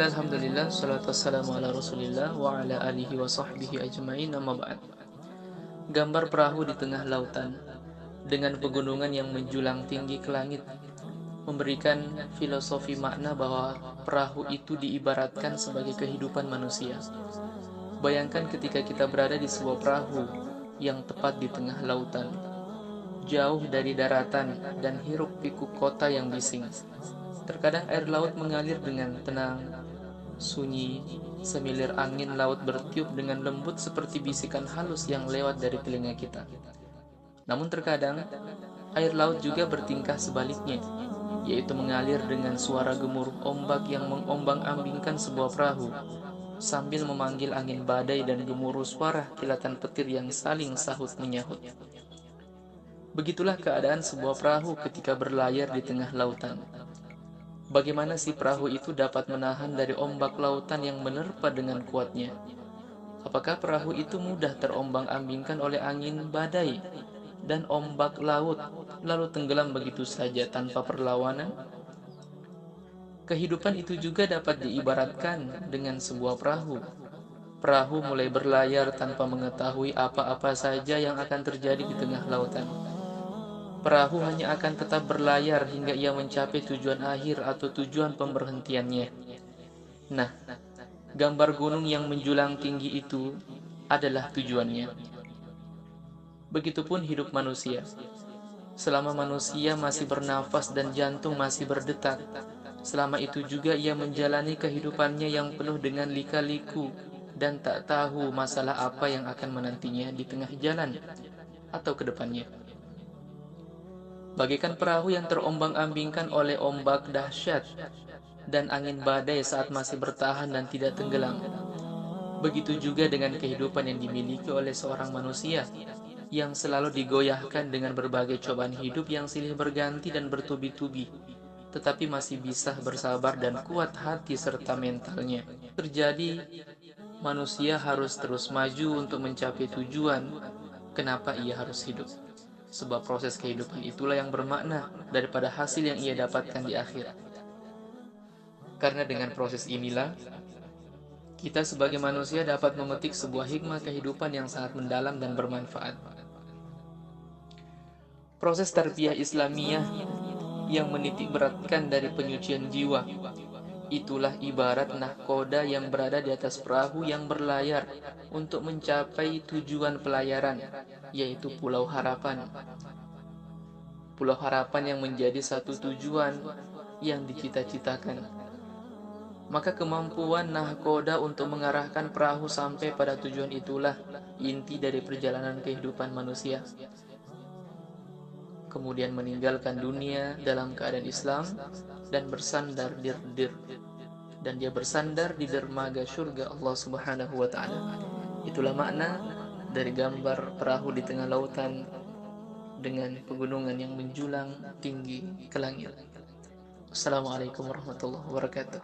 Bismillah, alhamdulillah, salatu wassalamu ala rasulillah wa ala alihi wa sahbihi ajma'in, amma ba'd. Gambar perahu di tengah lautan dengan pegunungan yang menjulang tinggi ke langit memberikan filosofi makna bahwa perahu itu diibaratkan sebagai kehidupan manusia. Bayangkan ketika kita berada di sebuah perahu yang tepat di tengah lautan, jauh dari daratan dan hiruk-pikuk kota yang bising. Terkadang air laut mengalir dengan tenang, sunyi, semilir angin laut bertiup dengan lembut seperti bisikan halus yang lewat dari telinga kita. Namun terkadang, air laut juga bertingkah sebaliknya, yaitu mengalir dengan suara gemuruh ombak yang mengombang-ambingkan sebuah perahu, sambil memanggil angin badai dan gemuruh suara kilatan petir yang saling sahut-menyahut. Begitulah keadaan sebuah perahu ketika berlayar di tengah lautan. Bagaimana si perahu itu dapat menahan dari ombak lautan yang menerpa dengan kuatnya? Apakah perahu itu mudah terombang-ambingkan oleh angin badai dan ombak laut, lalu tenggelam begitu saja tanpa perlawanan? Kehidupan itu juga dapat diibaratkan dengan sebuah perahu. Perahu mulai berlayar tanpa mengetahui apa-apa saja yang akan terjadi di tengah lautan. Perahu hanya akan tetap berlayar hingga ia mencapai tujuan akhir atau tujuan pemberhentiannya. Nah, gambar gunung yang menjulang tinggi itu adalah tujuannya. Begitupun hidup manusia. Selama manusia masih bernafas dan jantung masih berdetak, selama itu juga ia menjalani kehidupannya yang penuh dengan lika-liku dan tak tahu masalah apa yang akan menantinya di tengah jalan atau ke depannya. Bagaikan perahu yang terombang-ambingkan oleh ombak dahsyat dan angin badai saat masih bertahan dan tidak tenggelam. Begitu juga dengan kehidupan yang dimiliki oleh seorang manusia yang selalu digoyahkan dengan berbagai cobaan hidup yang silih berganti dan bertubi-tubi, tetapi masih bisa bersabar dan kuat hati serta mentalnya. Terjadi, manusia harus terus maju untuk mencapai tujuan. Kenapa ia harus hidup? Sebab proses kehidupan itulah yang bermakna daripada hasil yang ia dapatkan di akhir. Karena dengan proses inilah, kita sebagai manusia dapat memetik sebuah hikmah kehidupan yang sangat mendalam dan bermanfaat. Proses tarbiyah Islamiyah yang menitik beratkan dari penyucian jiwa, itulah ibarat nahkoda yang berada di atas perahu yang berlayar untuk mencapai tujuan pelayaran, yaitu Pulau Harapan. Pulau Harapan yang menjadi satu tujuan yang dicita-citakan. Maka kemampuan nahkoda untuk mengarahkan perahu sampai pada tujuan itulah inti dari perjalanan kehidupan manusia. Kemudian meninggalkan dunia dalam keadaan Islam dan bersandar dia bersandar di dermaga surga Allah Subhanahu wa taala. Itulah makna dari gambar perahu di tengah lautan dengan pegunungan yang menjulang tinggi ke langit. Assalamualaikum warahmatullahi wabarakatuh.